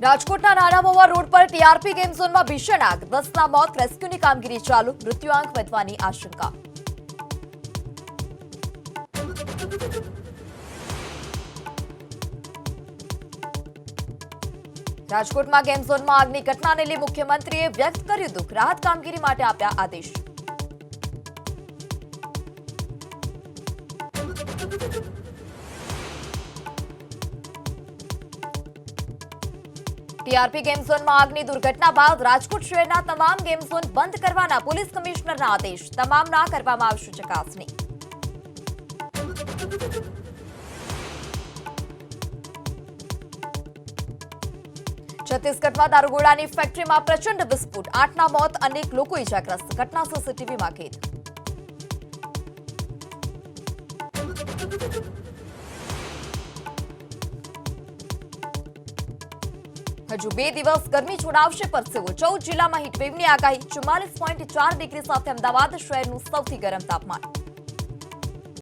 રાજકોટના નાના મહુવા રોડ પર ટીઆરપી ગેમ ઝોનમાં ભીષણ આગ, 10ના મોત, રેસ્ક્યુની કામગીરી ચાલુ, મૃત્યુઆંક વધવાની આશંકા. રાજકોટમાં ગેમ ઝોનમાં આગની ઘટનાને લઈ મુખ્યમંત્રીએ વ્યક્ત કર્યું દુઃખ, રાહત કામગીરી માટે આપ્યા આદેશ. ટીઆરપી ગેમ ઝોનમાં આગની દુર્ઘટના બાદ રાજકોટ શહેરના તમામ ગેમ ઝોન બંધ કરવાના પોલીસ કમિશનરના આદેશ, તમામના કરવામાં આવશે ચકાસણી. છત્તીસગઢમાં દારૂગોળાની ફેક્ટરીમાં પ્રચંડ વિસ્ફોટ, 8ના મોત, અનેક લોકો ઇજાગ્રસ્ત, ઘટના સીસીટીવીમાં કેદ. હજુ 2 દિવસ ગરમી છોડાવશે પરસેવો, 14 જિલ્લામાં હીટવેવની આગાહી, 44.4 ડિગ્રી સાથે અમદાવાદ શહેરનું સૌથી ગરમ તાપમાન.